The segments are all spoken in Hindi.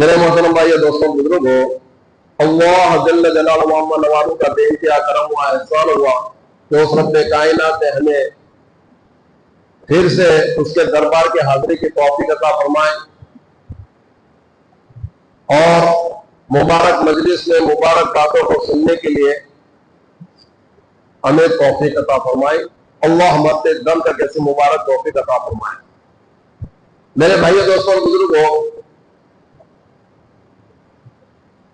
मेरे मोहतरम भाइयों दोस्तों बुजुर्गों अल्लाह जल्ल जलालहु व नवाज़ का बेइंतहा करम हुआ एहसान हुआ कि उस रब्बे कायनात ने हमें फिर से उसके दरबार की हाजिरी की तौफीक अता फरमाए और मुबारक मजलिस में मुबारक बातों को सुनने के लिए हमें तौफीक अता फरमाए। अल्लाह मरते दम तक ऐसी मुबारक तौफीक अता फरमाए। मेरे भाइयों दोस्तों बुजुर्गों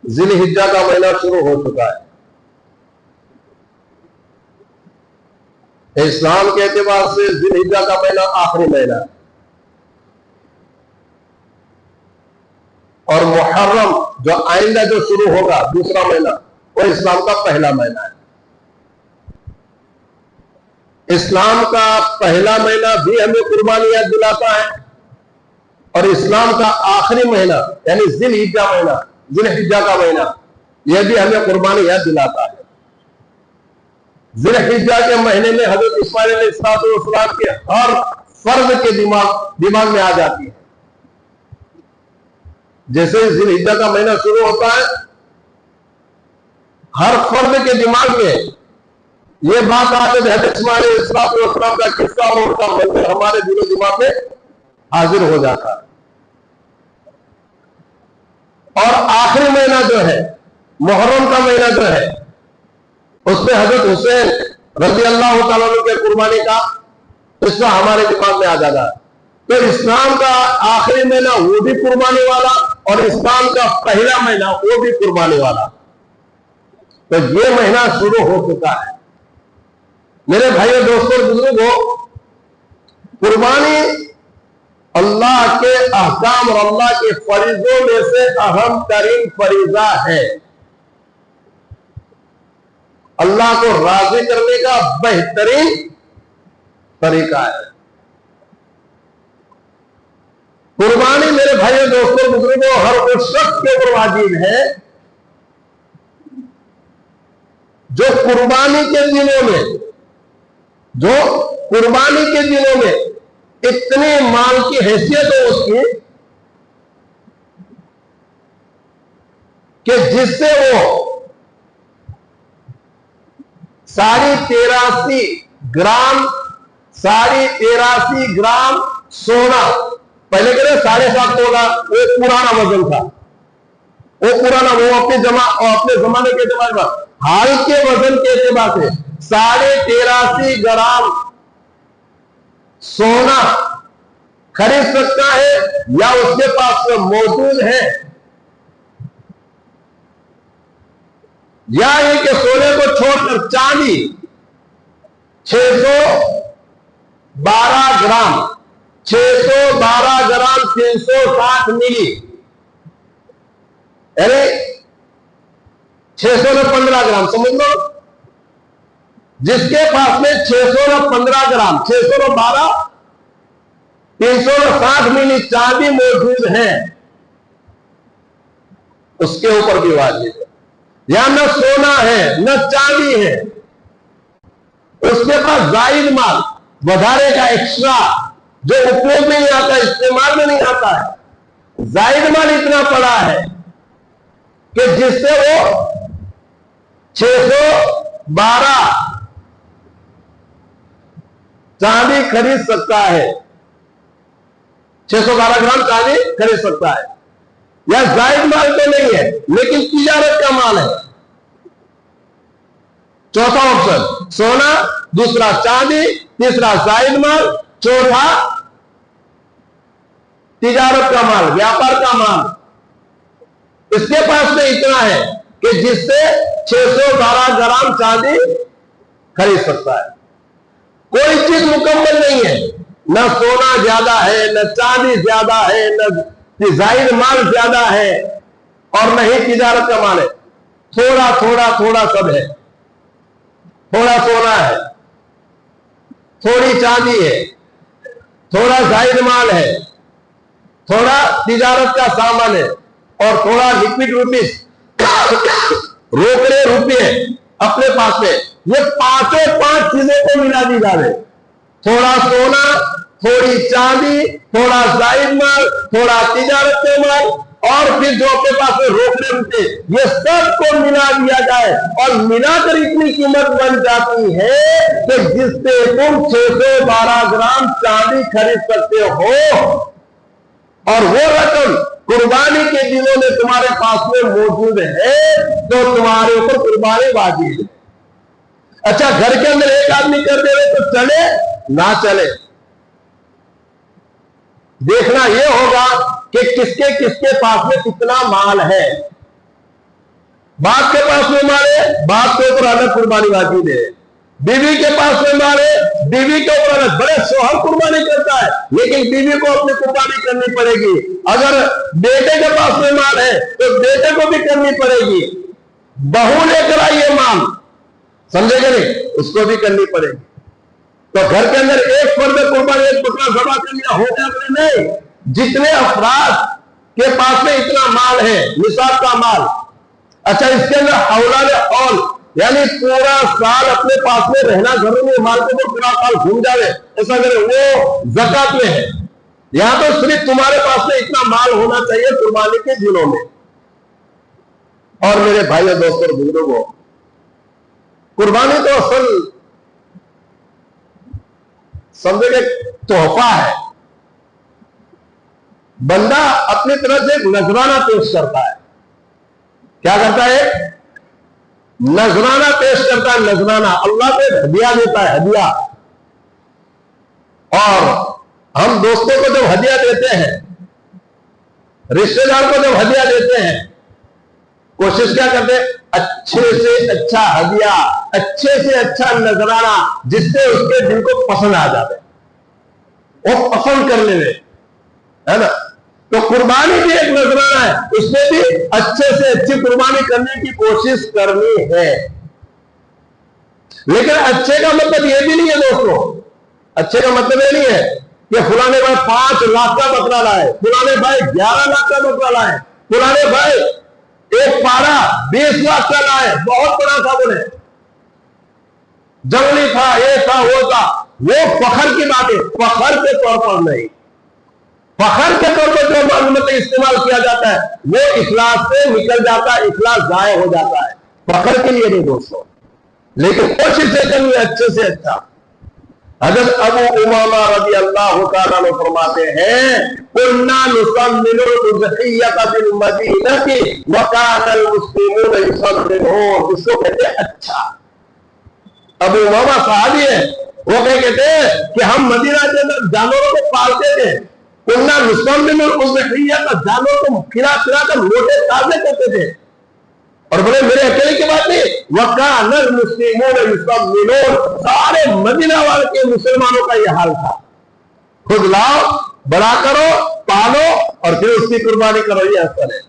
जिलहिज्जा का महीना शुरू हो चुका है। इस्लाम के एतबार से जिलहिज्जा का महीना आखिरी महीना है और मुहर्रम जो आइंदा जो शुरू होगा दूसरा महीना वो इस्लाम का पहला महीना है। इस्लाम का पहला महीना भी हमें कुर्बानी याद दिलाता है और इस्लाम का आखिरी महीना यानी जिलहिज्जा महीना जिलहिज्जा का महीना यह भी हमें कुर्बानी याद दिलाता है। जिलहिज्जा के महीने में हजरत इस्माइल अलैहिस्सलाम के हर फर्ज के दिमाग में आ जाती है। जैसे जिलहिज्जा का महीना शुरू होता है हर फर्द के दिमाग में यह बात आती है हजरत इस्माइल अलैहिस्सलाम का किस्सा और उनका मंजर हमारे दिलो दिमाग में हाजिर हो जाता है। और आखिरी महीना जो है मुहर्रम का महीना जो है उसमें हजरत हुसैन रज़ी अल्लाह तआला अन्हु के कुर्बानी का किस्सा हमारे दिमाग में आ जाता है। तो इस्लाम का आखिरी महीना वो भी कुर्बानी वाला और इस्लाम का पहला महीना वो भी कुर्बानी वाला। तो ये महीना शुरू हो चुका है। मेरे भाइयों दोस्तों बुजुर्गों कुर्बानी अल्लाह के अहकाम और अल्लाह के फरीजों में से अहम तरीन फरीजा है। अल्लाह को राजी करने का बेहतरीन तरीका है कुर्बानी। मेरे भाइयों दोस्तों बुजुर्गों हर उस शख्स के ऊपर वाजिब है जो कुर्बानी के दिनों में इतने माल की हैसियत हो उसकी कि जिससे वो 83.5 ग्राम सोना, पहले कह रहे 7.5 तोला, वो पुराना वजन था, वो पुराना, वो अपने जमाने के एतबार पर, हाल के वजन के एतबार से 83.5 ग्राम सोना खरीद सकता है या उसके पास मौजूद है, या ये कि सोने को छोड़कर चांदी 612 ग्राम 360 मिली, अरे 615 ग्राम समझ लो, जिसके पास में 615 ग्राम 612 360 मिली चांदी मौजूद है, उसके ऊपर भी वाजिब है। या न सोना है न चांदी है, उसके पास जायद माल वधारे का एक्स्ट्रा जो उपयोग में नहीं आता, इस्तेमाल में नहीं आता है, जायद माल इतना पड़ा है कि जिससे वो 612 चांदी खरीद सकता है, 612 ग्राम चांदी खरीद सकता है। या जायद माल तो नहीं है लेकिन तिजारत का माल है। चौथा ऑप्शन सोना, दूसरा चांदी, तीसरा जायद माल, चौथा तिजारत का माल, व्यापार का माल। इसके पास में इतना है कि जिससे 612 ग्राम चांदी खरीद सकता है। कोई चीज मुकम्मल नहीं है, न सोना ज्यादा है, न चांदी ज्यादा है, न जायद माल ज्यादा है, और न ही तिजारत का माल है। थोड़ा थोड़ा थोड़ा सब है, थोड़ा सोना है, थोड़ी चांदी है, थोड़ा जायद माल है, थोड़ा तिजारत का सामान है, और थोड़ा लिक्विड रुपीस रोकड़े रुपये अपने पास में। ये पांचों 5 चीजों को मिला दी जा रहे, थोड़ा सोना, थोड़ी चांदी, थोड़ा जायद माल, थोड़ा तिजारत का माल, और फिर जो अपने पास में रोकड़े रुपये, ये सबको मिला दिया जाए और मिलाकर इतनी कीमत बन जाती है कि जिससे तुम 612 ग्राम चांदी खरीद सकते हो, और वो रकम कुर्बानी के दिनों में तुम्हारे पास में मौजूद है तो तुम्हारे ऊपर कुर्बानी वाजिब है। अच्छा, घर के अंदर एक आदमी कर दे रहे तो चले ना चले, देखना यह होगा कि किसके किसके पास में कितना माल है। बाप के पास में माल है, बाप के ऊपर अलग कुर्बानी वाजिब है। बीवी के पास में माल है, बीवी के ऊपर अलग। बड़े शोहर कुर्बानी करता है लेकिन बीवी को अपनी कुर्बानी करनी पड़ेगी। अगर बेटे के पास में माल है तो बेटे को भी करनी पड़ेगी। बहू लेकर आई है माल, समझेगा नहीं, उसको भी करनी पड़ेगी। तो घर के अंदर एक फर्द कुर्बानी, एक बकरा ज़बह कर लिया हो गया, नहीं। जितने अफराद के पास में इतना माल है, निसाब का माल। अच्छा, इसके अंदर औलाद औल यानी पूरा साल अपने पास में रहना, घरों में माल को पूरा साल घूम जाए, ऐसा करे, वो ज़कात में है। यहां तो सिर्फ तुम्हारे पास में इतना माल होना चाहिए कुर्बानी के दिनों में। और मेरे भाइयों, दोस्तों, बुजुर्गों, कुर्बानी तो असल समझे कि तोहफा है। बंदा अपनी तरफ से नजराना पेश करता है। क्या करता है? नजराना पेश करता है। नजराना अल्लाह पे हदिया देता है, हदिया। और हम दोस्तों को जब हदिया देते हैं, रिश्तेदार को जब हदिया देते हैं, कोशिश क्या करते हैं? अच्छे से अच्छा हदिया, अच्छे से अच्छा नजराना, जिससे उसके दिल को पसंद आ जाए, वो पसंद कर ले, है ना। तो कुर्बानी भी एक नजराना है, उसमें भी अच्छे से अच्छी कुर्बानी करने की कोशिश करनी है। लेकिन अच्छे का मतलब ये भी नहीं है दोस्तों, अच्छे का मतलब ये नहीं है कि फलाने भाई 5 लाख का बकरा लाए, फलाने भाई 11 लाख का बकरा लाए, फलाने भाई एक पारा 20 लाख का लाए, बहुत बड़ा था, बोले जंगली था, ये था, वो था। वो फखर की बात है, फखर के तौर पर नहीं। फखर के तौर पर जो मालूमत इस्तेमाल किया जाता है वो इखलास से निकल जाता है, इखलास जाए हो जाता है, फखर के लिए नहीं दोस्तों। लेकिन कोशिश करनी है अच्छे से अच्छा। हज़रत अबू उमामा रज़ी अल्लाह तआला अन्हु फरमाते हैं, कुन्ना नुसम्मिलु उज़हिय्यत बिल मदीनति व काना अल मुस्लिमून युसम्मिलून। इसको कहते हैं अच्छा। अबू उमामा सहाबी है, वो कहते हैं कि हम मदीना के अंदर जानवरों को पालते थे। कुन्ना नुसम्मिलु उज़हिय्यत, जानवरों को खिला खिला कर मोटे ताजे करते थे। और बोले मेरे अकेले की बात नहीं, वकानल मुस्लिमून युसम्मिलून, सारे मदीना वाले के मुसलमानों का यह हाल था। खुद लाओ, बड़ा करो, पालो और फिर उसकी कुर्बानी करो, ये असर है।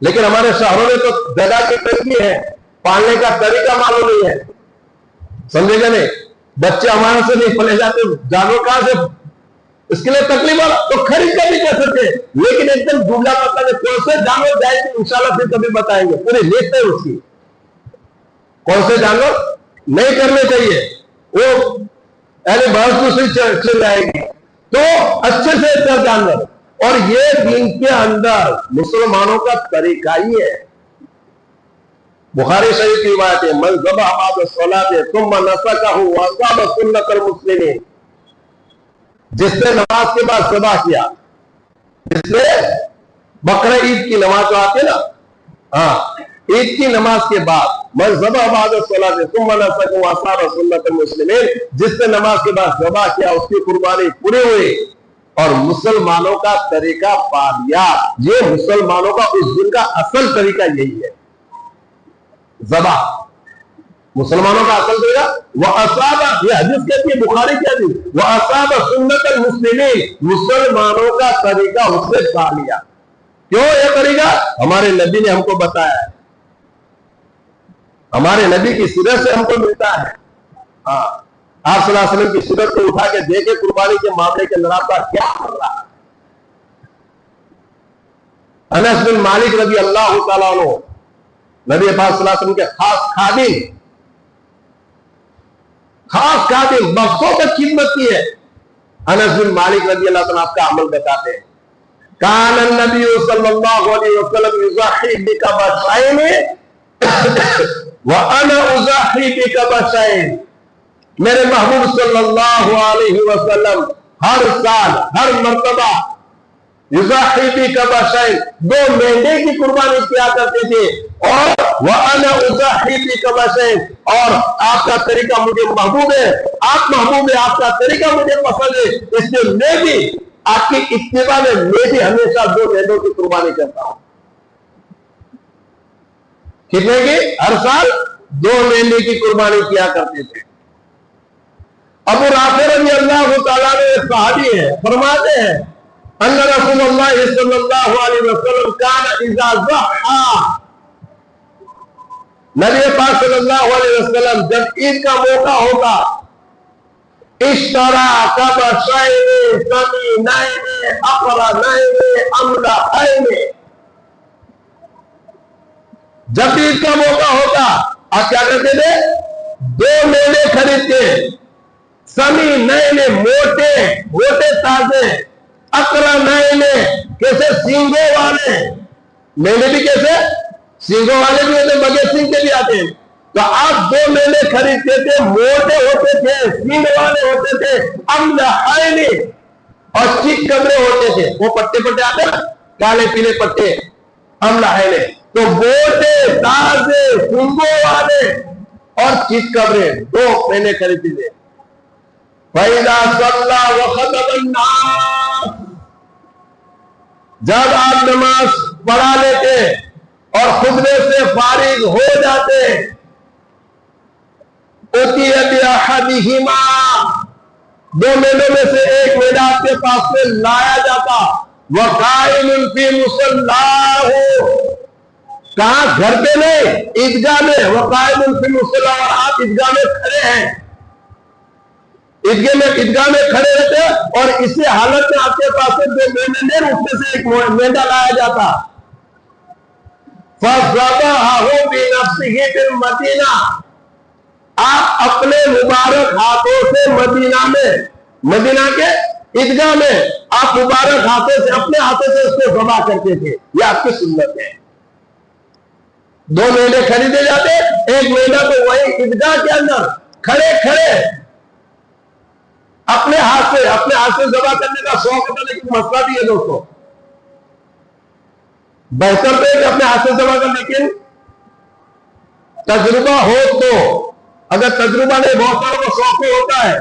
लेकिन हमारे शहरों में तो जगह की तंगी है, पालने का तरीका मालूम नहीं है, समझेगा नहीं। बच्चे हमारे से नहीं पले जाते, जानवर कहां से, इसके लिए तकलीफ वाला तो खरीद कर भी कर सकते, लेकिन एकदम दुबला पतला में कौन से जानवर जाएंगे इंशाल्लाह फिर कभी बताएंगे, पूरी लिस्ट है उसकी, कौन से जानवर नहीं करने चाहिए, वो अरे बहुत दूसरी चल जाएगी। तो अच्छे से अच्छा जानवर, और ये दिन के अंदर मुसलमानों का तरीका ही है। बुखारी शरीफ की बात है, मन ज़बह बाद सलात तुम नसकहु व असाब सुन्नतल मुस्लिमीन, जिसने नमाज के बाद ज़बह किया, जिसने बकरा ईद की नमाज जो आती है ना, हाँ, ईद की नमाज के बाद मन ज़बह बाद सलात तुम नसकहु व असाब सुन्नतल मुस्लिमीन, जिसने नमाज के बाद ज़बह किया उसकी कुर्बानी पूरी हुई और मुसलमानों का तरीका पा लिया। ये मुसलमानों का उस दिन का असल तरीका यही है, ज़बह मुसलमानों का असल तरीका। वह असाबा, ये हदीस कहती है बुखारी की हदीस, वह असाबा सुन्नतल मुस्लिमीन, मुसलमानों का तरीका उसने पा लिया। क्यों यह तरीका? हमारे नबी ने हमको बताया है, हमारे नबी की सीरत से हमको मिलता है। हाँ, आप सल्लल्लाहु अलैहि वसल्लम की सीरत को उठा के देखे कुर्बानी के मामले के अंदर आपका क्या कर रहा है। अनस बिन मालिक रज़ी अल्लाह तआला अन्हु नबी पाक सल्लल्लाहु अलैहि वसल्लम के खास खादिम वक्तों तक खिदमत की है। अनस बिन मालिक रज़ी अल्लाह तआला आपका अमल बताते हैं, कान नबी सल्लल्लाहु अलैहि वसल्लम युज़ही बिकबशाइन व अना उज़ही बिकबशाइन। मेरे महबूब सल्लल्लाहु अलैहि वसल्लम हर साल हर मर्तबा युज़ही बिकबशाइन, दो मेंढे की कुर्बानी किया करते थे, और वह अना उज़ही बिकबशाइन, और आपका तरीका मुझे महबूब है, आप महबूब है, आपका तरीका मुझे पसंद है, इसलिए मैं भी आपकी इत्तिबा में मैं भी हमेशा दो मेंढों की कुर्बानी करता हूं। कितने की? हर साल दो मेंढे की कुर्बानी किया करते थे। अबू राफी रज़ी अल्लाह तआला ने सहाबी है, फरमाते हैं अन्ना रसूलुल्लाह सल्लल्लाहु अलैहि वसल्लम काना इज़ा ज़हा, नबी पाक सल्लल्लाहु अलैहि वसल्लम जब ईद का मौका होगा, इश्तरा कबशैन समीनैन अक़रनैन अमलहैन, जब ईद का मौका होगा आप क्या करते थे? दो मेले खरीदते, समीनैन मोटे मोटे ताजे, अक़रनैन कैसे सींगों वाले, मेले भी कैसे सींगों वाले भी होते, बगैर सींग के भी आते हैं। तो आप दो मेले खरीदते थे, मोटे होते थे, सींग वाले होते थे, अमलहैन, और चिक कमरे होते थे, वो पट्टे पट्टे आते हैं काले पीले पट्टे, अमलहैन। तो मोटे ताजे सींगों वाले और चिक कमरे दो मेले खरीदते थे। फैदा सल्ला व खतबन नास, जब आप नमाज पढ़ा लेते और खुतबे से फारिग हो जाते, उतियबिहिमा, दो मेलों में से एक मेला आपके पास में लाया जाता, वह काइमुन फी मुसल्लाहु, कहां? घर पे नहीं, ईदगाह में, वह काइमुन फी मुसल्लाहु, और आप ईदगाह में खड़े हैं, ईदगाह में खड़े रहते, और इसी हालत में आपके पास में दो मेंढे, उसमें से एक मेंढा लाया जाता, फज़बहहु बिनफ्सिही बिल मदीना, आप अपने मुबारक हाथों से मदीना में, मदीना के ईदगाह में आप मुबारक हाथों से, अपने हाथों से उसको ज़बह करते थे। ये आपकी सुन्नत है। दो मेंढे खरीदे जाते, एक मेंढा तो वही ईदगाह के अंदर खड़े खड़े अपने हाथ से जबा करने का शौक होता, लेकिन मसला भी है दोस्तों, बेहतर तो है कि अपने हाथ से जबा कर, लेकिन तजुर्बा हो तो। अगर तजुर्बा नहीं, बहुत सारों को शौक में होता है,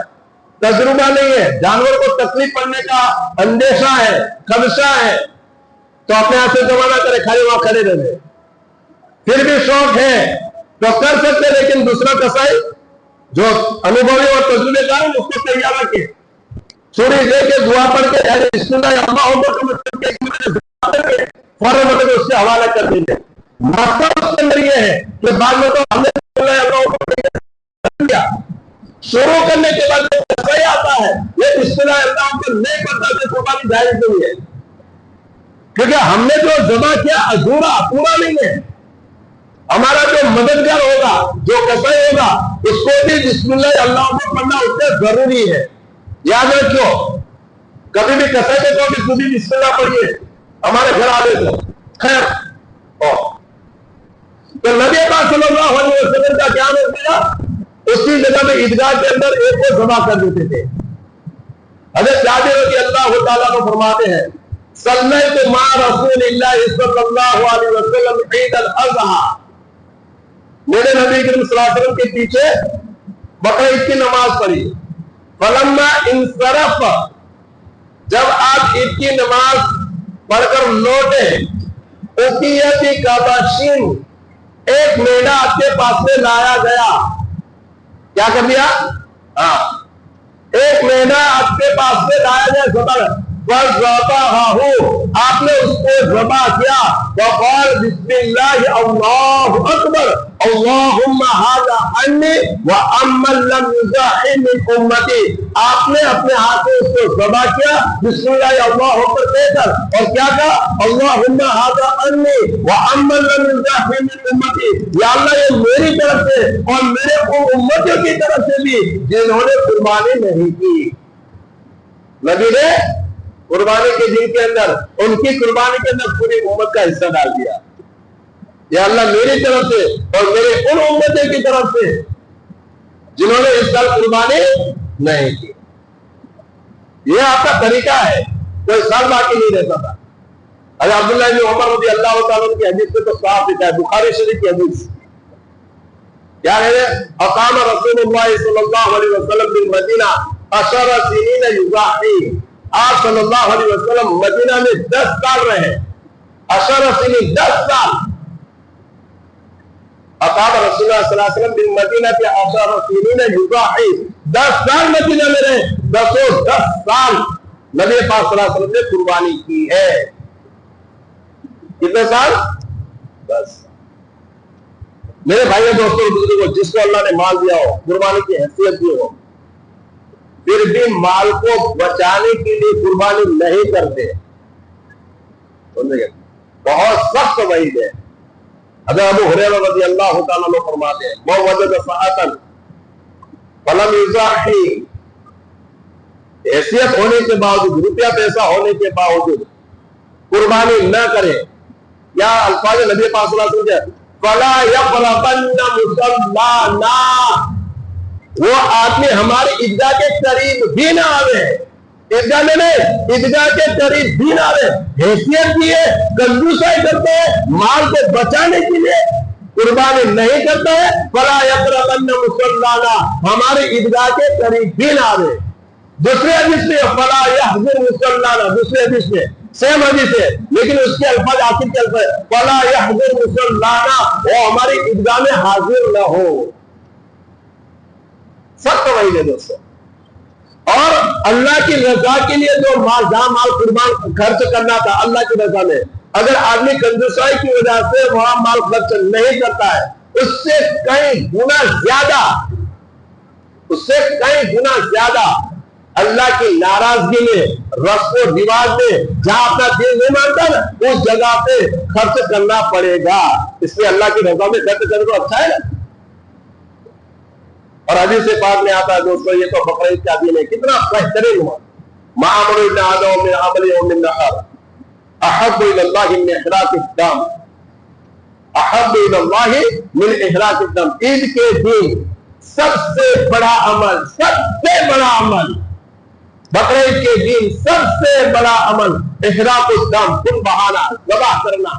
तजुर्बा नहीं है, जानवर को तकलीफ पड़ने का अंदेशा है, खदशा है, तो अपने हाथ से जमा ना करे, खाली वहां खड़े रहे। फिर भी शौक है तो कर सकते, लेकिन दूसरा कसाई जो अनुभवी और तजुर्बेकार है उसको तैयार रखे, छुरी लेके दुआ पढ़ के फौरन मतलब उससे हवाला कर देंगे। मतलब उसके अंदर ये है कि बाद में तो हमने शुरू करने के बाद सही आता है, ये बिस्मिल्लाह अल्लाह को नहीं पता कि कुर्बानी जायज नहीं है, क्योंकि हमने जो जमा किया अधूरा पूरा नहीं है। हमारा जो मददगार होगा, जो कसाई होगा, उसको भी बिस्मिल्लाह अल्लाह को पढ़ना उससे जरूरी है। याद रखो, कभी भी कसाई के तो भी खुद ही बिस्मिल्लाह पढ़िए, हमारे घर आवे तो खैर। तो नबी पाक सल्लल्लाहु अलैहि वसल्लम का क्या नतीजा, उसी जगह में ईदगाह के अंदर एक को जमा कर देते थे। हज़रत जाबिर रज़ियल्लाहु ताला को फरमाते हैं, सल्लैतु मा रसूलिल्लाह सल्लल्लाहु अलैहि वसल्लम ईद अल अज़हा, मेरे नबी करीम सल्लल्लाहु अलैहि वसल्लम के पीछे बकरीद की नमाज पढ़ी। फलम्मा इंसरफ, जब आप ईद की नमाज पढ़कर लौटे, उकियती काबाशीन, एक मेढ़ा आपके पास में लाया गया। क्या कर दिया? हाँ, एक मेढ़ा आपके पास में लाया गया, आपने उसको ज़बा किया। वक़ाल बिस्मिल्लाह अल्लाहु अकबर अल्लाहुम्मा हाज़ा अन्नी व अम्मन लम युज़ाहि मिन उम्मती, आपने अपने हाथ से उसको ज़बा किया बिस्मिल्लाह अल्लाहु अकबर कहकर, और क्या कहा? अल्लाहुम्मा हाज़ा अन्नी व अम्मन लम युज़ाहि मिन उम्मती, या अल्लाह ये मेरी तरफ से और मेरे उम्मतियों की तरफ से भी जिन्होंने कुर्बानी नहीं की। नबी ने कुर्बानी के दिन के अंदर, उनकी कुर्बानी के अंदर पूरी उम्मत का हिस्सा डाल दिया। या अल्लाह मेरी तरफ से और मेरे उन उम्मतों की तरफ से जिन्होंने इस साल कुर्बानी नहीं की। यह आपका तरीका है, कोई साल बाकी नहीं रहता था। अरे अब्दुल्लाह इब्न उमर रज़ियल्लाहु ताला अन्हु की हदीस में तो साफ लिखा है, बुखारी शरीफ की हदीस, क्या है? अक़ाम रसूलुल्लाह सल्लल्लाहु अलैहि वसल्लम बिल मदीना अशरा सिनीन युज़ाही, आप सल्लल्लाहु अलैहि वसल्लम मदीना में 10 साल रहे। अशरा सिनीन, 10 साल। अक़ाम रसूलुल्लाह सल्लल्लाहु अलैहि वसल्लम बिल मदीना के अशरा सिनीन युज़ाही, 10 साल मदीना में रहे। 10 साल नबी पाक सल्लल्लाहु अलैहि वसल्लम ने कुर्बानी की है। कितने साल? 10। मेरे भाइयों दोस्तों बुजुर्गों, जिसको अल्लाह ने माल दिया हो, कुर्बानी की हैसियत दी हो, फिर भी माल को बचाने के लिए कुर्बानी नहीं करते, बहुत सख्त वईद है। अगर अबू हुरैरा रज़ियल्लाहु ताला अन्हु फरमाते हैं, वो वजद सआतन फलम युज़ाही, हैसियत होने के बावजूद, रुपया पैसा होने के बावजूद कुर्बानी न करे। या अल्फाज नबी पाक सल्लल्लाहु अलैहि वसल्लम, फला यक़रबन्ना मुसल्लाना, वो आदमी हमारे ईदगाह के करीब भी ना आवे, ईदगाह में नहीं, ईदगाह के करीब भी ना आवे। हैसियत भी है, कंजूसाई करते हैं, माल को बचाने के लिए कुर्बानी नहीं करता है। फला यक़रबन्ना मुसल्लाना, हमारे ईदगाह के करीब भी ना आवे। दूसरे हदीस में फला यहज़ुर मुसल्लाना, दूसरे हदीस में सेम हदीस है, लेकिन उसके अल्फाज आखिर के अल्फाज फला यहज़ुर मुसल्लाना, वो हमारी ईदगाह में हाजिर न हो। सख्त वही है दोस्तों। और अल्लाह की रजा के लिए जो माल, जहां माल कुर्बान खर्च करना था अल्लाह की रजा में, अगर आदमी कंजूसाई की वजह से वहां माल खर्च नहीं करता है, उससे कई गुना ज्यादा, उससे कई गुना ज्यादा अल्लाह की नाराजगी में, रस्म और रिवाज में, जहां अपना दिल नहीं मानता ना, उस जगह पे खर्च करना पड़ेगा। इसलिए अल्लाह की रजा में खर्च करना तो अच्छा है ना। और हदीस से पाक में आता है दोस्तों, ये तो बकरीद का दिन है, कितना बेहतरीन हुआ। माअमर इब्न आदम में अमल यौमिन नहर अहब्बु इलल्लाहि मिन इहराक़िद दम, अहब्बु इलल्लाहि मिन इहराक़िद दम। ईद के दिन सबसे बड़ा अमल, सबसे बड़ा अमल बकरीद के दिन सबसे बड़ा अमल इहराकुद दम, खून बहाना, ज़बह करना।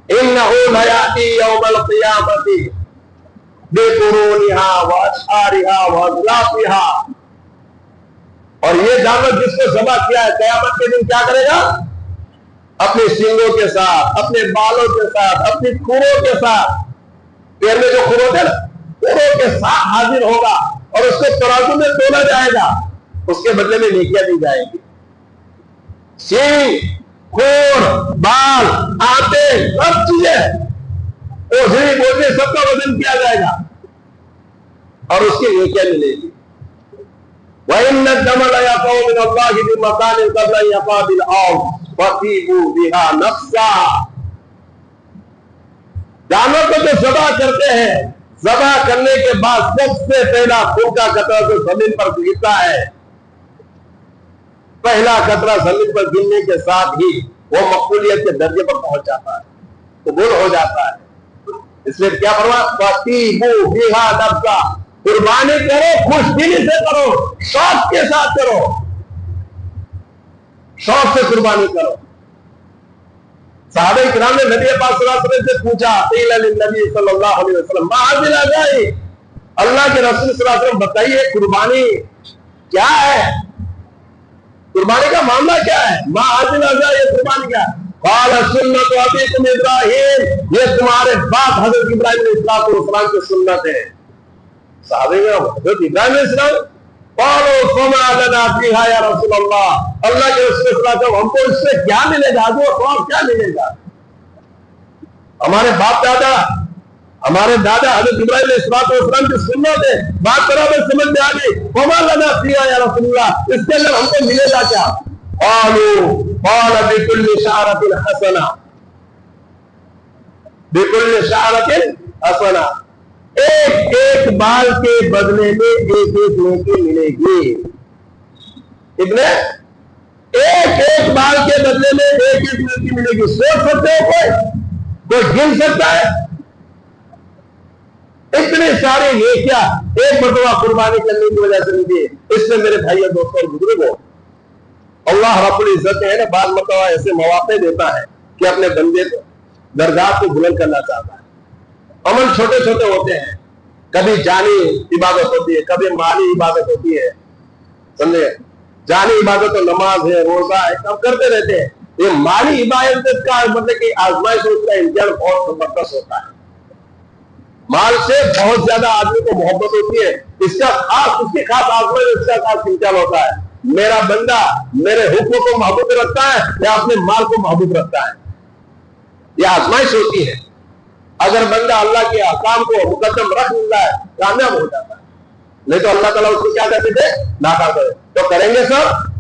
इन्नहु लयाती यौमल क़ियामती बिकुरूनिहा व अशआरिहा व अज़लाफिहा। और ये जानवर जिसको ज़बह किया है क़यामत के दिन क्या करेगा? अपने सींगों के साथ, अपने बालों के साथ, अपनी खुरों के साथ, पैर में जो खुर होते हैं ना, खुरों के साथ हाजिर होगा और उसको तराजू में तोला जाएगा, उसके बदले में नेकियां दी जाएगी। सींग, खुर, बाल, आंतें, सब चीजें, ओझरी बोझे सबका वजन किया जाएगा और उसकी नेकियां मिलेगी। वइन्न दमल यक़ौ मिन अल्लाहि बिमकानिन क़ब्ल अन यक़अ बिल अर्ज़ फतीबू बिहा नफ्सा। जानवर को जो ज़बह करते हैं, ज़बह करने के बाद सबसे पहला खून का कतरा जो जमीन पर गिरता है, पहला कतरा जमीन पर गिरने के साथ ही वो मकबूलियत के दर्जे पर पहुंच जाता है, कबूल हो जाता है। इसलिए क्या फरमाया? फतीबू बिहा नफ्सा, कुर्बानी करो, खुशदिली से करो, शौक के साथ करो, शौक से कुर्बानी करो। साहबे किराम ने नबी पाक सल्लल्लाहु अलैहि वसल्लम से पूछा, नबी सल्लल्लाहु अलैहि वसल्लम माअज़िल अज़ाई, अल्लाह के रसूल सल्लल्लाहु अलैहि वसल्लम बताइए कुर्बानी क्या है, कुर्बानी का मामला क्या है? माअज़िल अज़ाई, ये कुर्बानी क्या है? क़ाल सुन्नतु अबीकुम इब्राहीम, ये तुम्हारे बाप हजरत इब्राहीम अलैहिस्सलाम की सुन्नत है। साहबे में हजरत इब्राहीम अलैहिस्सलाम, क़ालू फमा लना फ़ीहा या रसूल अल्लाह, अल्लाह के रसूल सल्लल्लाहु अलैहि वसल्लम हमको इससे क्या मिलेगा, जो सवाब क्या मिलेगा? हमारे बाप दादा, हमारे दादा हजरत इब्राहीम अलैहिस्सलाम की सुन्नत है, बात बराबर समझ में आ गई। फमा लना फ़ीहा या रसूल अल्लाह, इसके अंदर हमको मिलेगा क्या? क़ालू क़ाल बिकुल्लि शअरतिन हसना, बिकुल्लि शअरतिन हसना, एक एक बाल के बदले में एक एक नेकी मिलेगी। इतने एक एक बाल के बदले में एक एक नेकी मिलेगी। सोच सकते हो कोई गिन सकता है? इतनी सारी नेकियां एक मरतबा कुर्बानी करने की वजह से मिलती है। इसमें मेरे भाइयों दोस्तों बुजुर्गों, अल्लाह रब्बुल इज्जत है ना, बाद मरतबा ऐसे मौके देता है कि अपने बंदे को दरगाह को बुलंद करना चाहता है। अमल छोटे छोटे होते हैं, कभी जानी इबादत होती है, कभी माली इबादत होती है, समझे? जानी इबादत तो नमाज है, रोजा है, सब करते रहते हैं। ये माली इबादत का मतलब कि आजमाइश, उसका इम्तिहान बहुत जबरदस्त होता है। माल से बहुत ज्यादा आदमी को मोहब्बत होती है, इसका खास, उसकी खास आजमाइश, इसका खास इम्तिहान होता है। मेरा बंदा मेरे हुक्म को महबूब रखता है या अपने माल को महबूब रखता है, यह आजमाइश होती है। अगर बंदा अल्लाह के अहकाम को मुकद्दम रख लेता है, कामयाब हो जाता है, नहीं तो अल्लाह ताला उसको क्या कहते थे? नाकाम करे। तो करेंगे सब